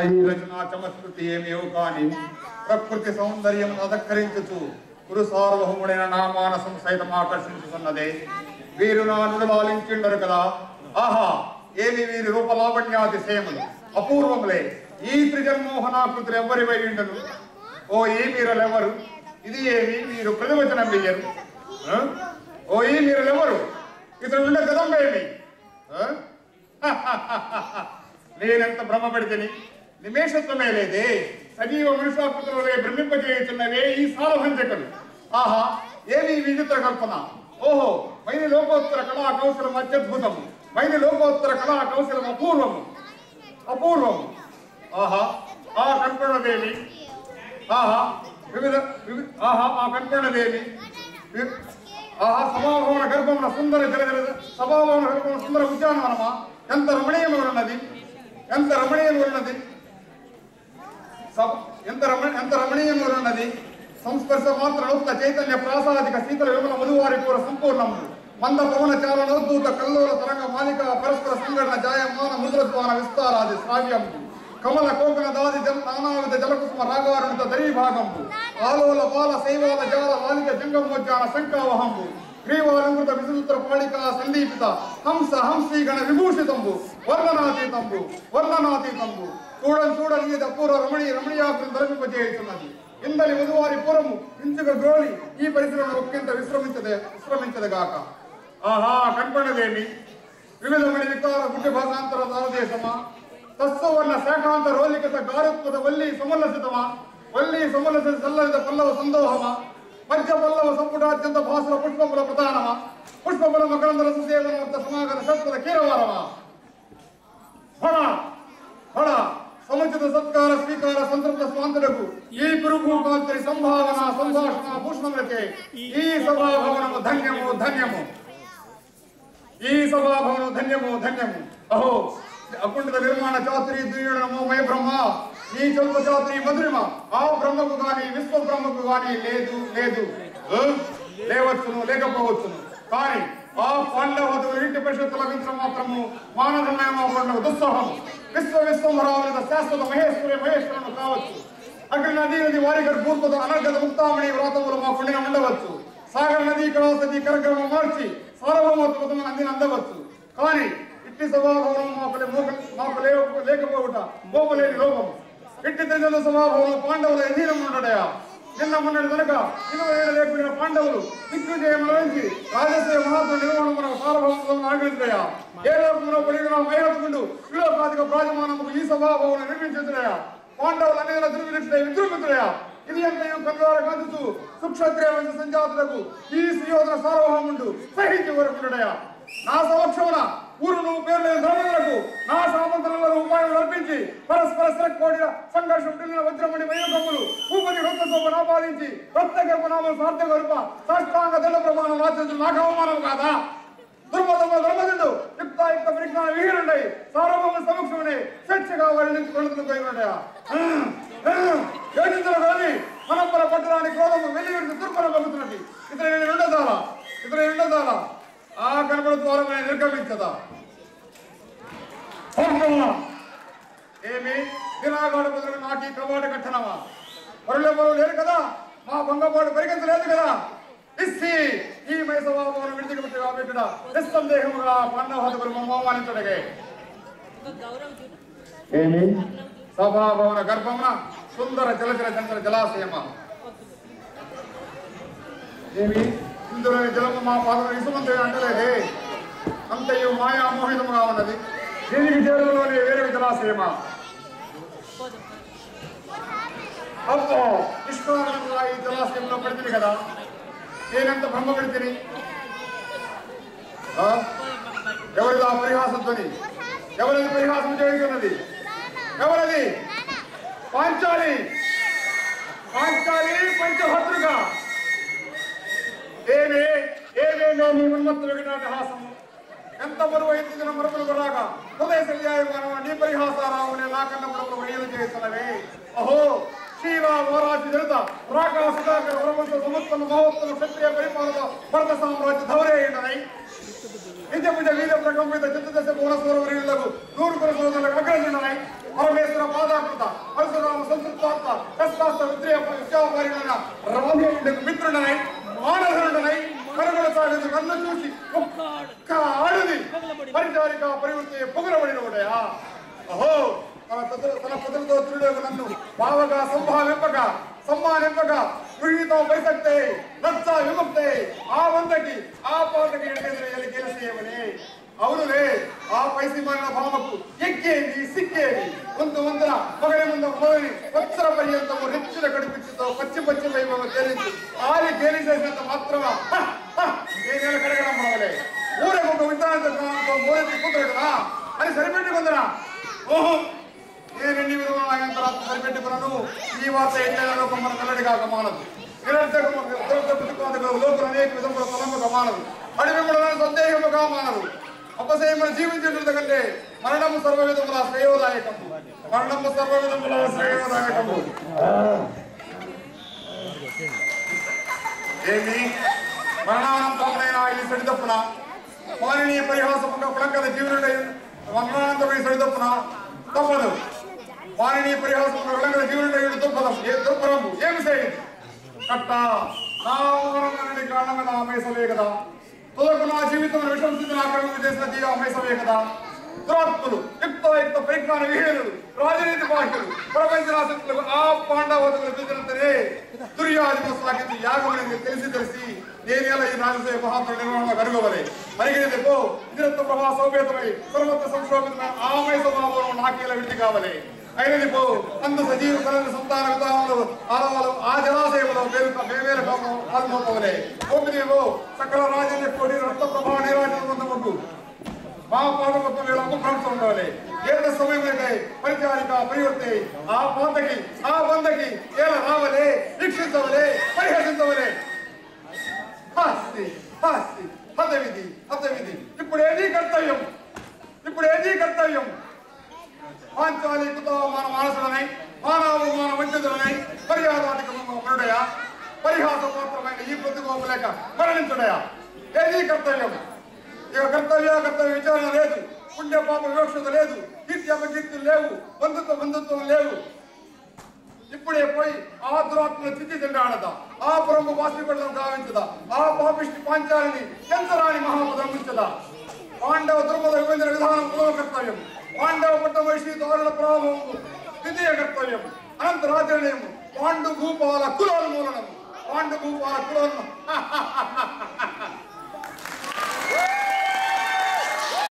ఈ రచనా చమత్కృతి ఏమేవో కాని ప్రకృతి సౌందర్యం అధక్కరించుచు గురు సార్వభౌముడైన నా మానసం సైతం ఆకర్షించుతున్నదే. వీరు నా నుడులాలించిండరు కదా. ఆహా, ఏమి వీరి రూపలావణ్యాతిశయములు అపూర్వములే. ఈ త్రిజన్మోహనాకృతులు ఎవరి వైండను? ఓ ఈ మీరలెవరు? ఇది ఏమి వీరు ప్రతివచనం వెయ్యరు? ఓ ఈ మీరలెవరు? ఇతడు ఉండే గదంబేమి? నేనెంత భ్రమపడితేని నిమేషత్వమే లేదే. సజీవ మనుషాకృతులే భ్రమింపజేయుచున్నవే ఈ సాలభంజకులు. ఆహా, ఏమి విచిత్ర కల్పన! ఓహో, మైని లోకోత్తర కళా కౌశలం అత్యద్భుతము. మైని లోకోత్తర కళా కౌశలం అపూర్వము అపూర్వము. ఆహా, ఆ కల్పనదేవి! ఆహా, ఆహా, ఆ కల్పనదేవి! ఆహా, సభాభవన గర్భమున సుందర సభాభవన గర్భమున సుందర ఉద్యానవనమా! ఎంత రమణీయమున్నది! ఎంత రమణీయమున్నది! ఎంత రమణీయమున్నది! సంస్పర్శ మాత్ర నూత్న చైతన్య ప్రాసాదిక శీతల విమల మధువారి పూర సంపూర్ణము మంద పవన చాలనోద్దూత కల్లోల తరంగ మాలిక పరస్పర సంఘటన జాయమాన ముద్రత్వాన విస్తారాది శ్రావ్యంపు కమల కోకన దాది నానావిధ జలకుసుమ రాగారుణిత దరీభాగంపు ఆలోల బాల శైవాల జాల లాలిక జంగమోజ్జాన శంకావహంపు గ్రీవాలంకృత విసూత్ర పాళిక సందీపిత హంస హంసీగణ విభూషితంబు వర్ణనాతీతంబు వర్ణనాతీతంబు చూడని ఇది అపూర్వ రమణీయాకృతి తలపింపజేయుతున్నది. ఇందలి మధువారి పూరము ఇంచుక గ్రోలి ఈ పరిసరంలో ఒక్కింత విశ్రమించదగాక. ఆహా, కనపడదేమి! వివిధమైన వికార గుడ్డి భాగాంతర భారతదేశమా! తస్సువర్ణ శాఖాంత రోలికత గారుత్పద వల్లి సముల్లసితమా! వల్లి సముల్లసిత సల్లలిత పల్లవ సందోహమా! మధ్య పల్లవ సంపుటాత్యంత భాసుల పుష్పముల ప్రధానమా! పుష్పముల మకరందర సుసేవనవర్త సమాగత శస్త్ర కీరవారమా! ఫణ ఫణ సముచిత సత్కార స్వీకార సంతృప్త స్వాంతులకు ఈ పురుభూకాంతరి సంభావన సంభాషణ భూషణములకే ఈ సభాభవనము ధన్యము ధన్యము. ఈ సభాభవనము ధన్యము ధన్యము. అహో, అకుంఠిత నిర్మాణ చాతురి దుర్యుడు నమో మయ బ్రహ్మ. ఈ చల్ప చాతురి మధురిమ ఆ బ్రహ్మకు గాని విశ్వ బ్రహ్మకు గాని లేదు లేదు. లేవచ్చును లేకపోవచ్చును, కానీ ఆ పాండవతులు ఇంటి పరిషత్తు లభించడం మాత్రము మానవమయమ దుస్సహము. విశ్వవిశ్వంభరావనిత శాశ్వత మహేశ్వరులను కావచ్చు. అగ్ని నది వారిగర్ పూర్వత అనర్గత ముక్తామణి వ్రాతములు మా పుణ్యం ఉండవచ్చు. సాగర నది కళాసతి కరగ్రమ మార్చి సార్వభౌమత్వం అందిని అందవచ్చు. కానీ ఇట్టి స్వభావం మాకు లేకపోవుట మోపలేని లోపము. ఇట్టి తెజల స్వభావం పాండవుల అధీనం ఉండడయా. నిన్న మొన్నటి కనుక 20 లేకపోయిన పాండవులు దిగ్విజయమరించి రాజశ్రీ మహాత్మ నిర్మాణం సార్వభౌమత్వం ఆగ్రహించడయా. ఏ లోకంలో పడిన మైరత్ముడు విలోకాధిక ప్రాజమానముకు ఈ స్వభావం నిర్మించుదయా. పాండవులు అన్ని విజృంభితుడయా. ఇది అంతయు కన్వార కందుతూ సుక్షత్రియ వంశ సంజాతులకు ఈ సుయోధన సార్వభౌముడు సహించి వరకుడయా. నా సమక్షమున ఊరును పేర్లేని ధర్మములకు నా సామంతులలో ఉపాయం అర్పించి పరస్పర శ్రక్కోడిన సంఘర్షం వజ్రమణి వైరకములు భూపతి రొత్త శోభను ఆపాదించి రత్నగర్భనామం సార్థగర్భ సాష్టాంగ దండ ప్రమాణం ఆచరించిన నాకు అవమానం కాదా? దుర్మతముల ధర్మజుడు యుక్తాయుక్త పరిజ్ఞాన వీరుండయి సార్వభౌమ సమక్షమునే స్వేచ్ఛగా వారి నుంచి కొడుతున్నయా. యోచించిన కానీ మనపర పట్టణానికి క్రోధము వెళ్ళి దుర్బలం పలుకుతున్నది. ఇతని ఉండదాలా ఆ కనపడ ద్వారమే నిర్గమించదా? ఏమి దినాగాడ బదులు నాటి కవాట కట్టనమా? పరులెవరూ లేరు కదా, మా భంగపాటు పరిగెత్తలేదు కదా. ఇస్సి ఈ మై సభాభవనం విడిచిపెట్టి కాబట్టిన నిస్సందేహముగా పాండవహతులు అవమానించడగే. ఏమి సభాభవన గర్భమున సుందర జలచర చంద్ర జలాశయమా? ఏమి ఇందులోని జలము మా పాదం ఇసుమంత అంటలేదే. అంతయు మాయా మోహితముగా ఉన్నది. దీనికి చేరువలోని వేరే జలాశయమా? అబ్బో, నిష్కారణంగా ఈ జలాశయంలో పడితే కదా. నేనెంత బ్రహ్మ పెడితే ఎవరిది ఆ పరిహాసంతోని? ఎవరిది పరిహాసం చేయుతున్నది? ఎవరది? పాంచాలి పంచభద్రుగా. ఏమే నీ ఉన్మత్తులు వినాటహాసము ఎంత బరువు ఎత్తుకున్న మరుపులు రాగా హృదయ శల్యాయమానం నీ పరిహాసారావునే నాకన్న మరుపులు వడియలు చేస్తున్నవే. అహో, శ్రీరా వారాసి జనత రాకా సుధాకర వరవంశ సముత్పన్న మహోత్తమ క్షత్రియ పరిపాలన భరత సామ్రాజ్య ధౌరేయుడనై నిజముజ వీర ప్రకంపిత చిత్తదశ భువనస్వరవరీయులకు 100 సోదరులకు అగ్రజుడనై పరమేశ్వర పాదాకు చూసి ఒక్క ఆడది పరిచారిక పరివృత్తి పొగరబడినోడయా. అహో తన పొదలతో తిరుడు నన్ను బావగా సంభావింపగా సమ్మానింపగా గృహీతం పైసక్తే లక్ష విముక్తే ఆ వందకి ఆ పాటకి గెలిసేయమని. అవునులే, ఆ పైసి మారిన భామకు ఎక్కేది సిక్కేది ముందు ముందర మొగలి ముందు మొదలి వత్సర పర్యంతము రెచ్చిన కడిపించుతో పచ్చి పచ్చి వైభవ తేలించి ఆరి గేలిసేసినంత మాత్రమా నేనేళ్ళు కడగడం మొదలే ఊరేగు విధానంతో మోరెత్తి కూతురుడునా అని సరిపెట్టుకుందరా. ఓహో, నేనెన్ని విధంగా సరిపెట్టుకున్నాను. ఈ వార్త ఎన్నెల లోకం మన కల్లడి కాక మానదు. లోపల అనేక విధముల తలంపుగా మానదు. అడివిముడన సందేహముగా మానదు. అపశయములు జీవించేట కంటే మరణము సర్వవిధముల శ్రేయోదాయకము. మరణము సర్వవిధముల శ్రేయోదాయకము. ఏమి మరణానంతమైన ఈ సడితప్పున మాననీయ పరిహాసముగా పులంకల జీవునుడై మరణానంతమైన సడితప్పున తప్పదు. మాననీయ పరిహాసముగా పులంకల జీవునుడై దుర్పదం దుర్పరము ఏమి చేయండి కట్ట నా మరణానికి కారణంగా నా అమేసలే కదా. తులకు నా జీవితం విషంస్థితిని ఆక్రమణ చేసిన జీవ అమేసలే కదా. దురాత్ములు యుక్త పరిజ్ఞాన విహీనులు రాజనీతి పార్టీలు ప్రపంచరాశక్తులకు ఆ పాండవతులు ఎదురంతనే దుర్యాధిప సాగించి యాగమని తెలిసి నేనేలా ఈ రాజసేవ మహాత్మ నిర్వహణ కనుగోవలే మరిగినది పో ఇదిరత్వ ప్రభా సౌభేతమై సర్వత్ర సంక్షోభితమైన ఆమయ స్వభావం నాకేలా విడిచి కావలే అయినది పో అందు సజీవ కళలు సంతాన విధానాలు ఆలవాలు ఆ జలాశయంలో మేవేల పాల్మోపవలే ఓపిదేవో సకల రాజన్య కోటి రక్త ప్రభా నీరాజు మా పాదపత్వం వేళ అపభ్రంశం ఉండాలి. ఏద సమయములకై పరిచారిక పరివర్తే ఆ పాతకి ఆ బందకి ఏల రావలే వీక్షించవలే పరిహసించవలే. హాస్తి హాస్తి హతవిధి హతవిధి. ఇప్పుడు ఏది కర్తవ్యం? పాంచాలి కుతో మన మానసులనై మానవు మన వంచితులనై మర్యాదాధిక మరుడయా పరిహాస పాత్రమైన ఈ ప్రతిగోపలేక మరణించుడయా ఏది కర్తవ్యం? ఇక కర్తవ్య విచారణ లేదు, పుణ్య పాప వివక్షత లేదు, కీర్తి అపకీర్తులు లేవు, బంధుత్వం లేవు. ఇప్పుడే పోయి ఆ దురాత్మను చిచ్చి చెండాడదా, ఆ పురంగు బాష్పీపడడం గావించదా, ఆ పాపిష్టి పాంచాలిని ఎంతరాని మహాపదమించదా. పాండవ దుర్మద విభజన విధానం పులవ కర్తవ్యం. పాండవ పట్టమహిషి దారుల ప్రారంభము ద్వితీయ కర్తవ్యం. అనంత రాజనీయము పాండు భూపాల కులోన్మూలనము. పాండు భూపాల కులోన్మ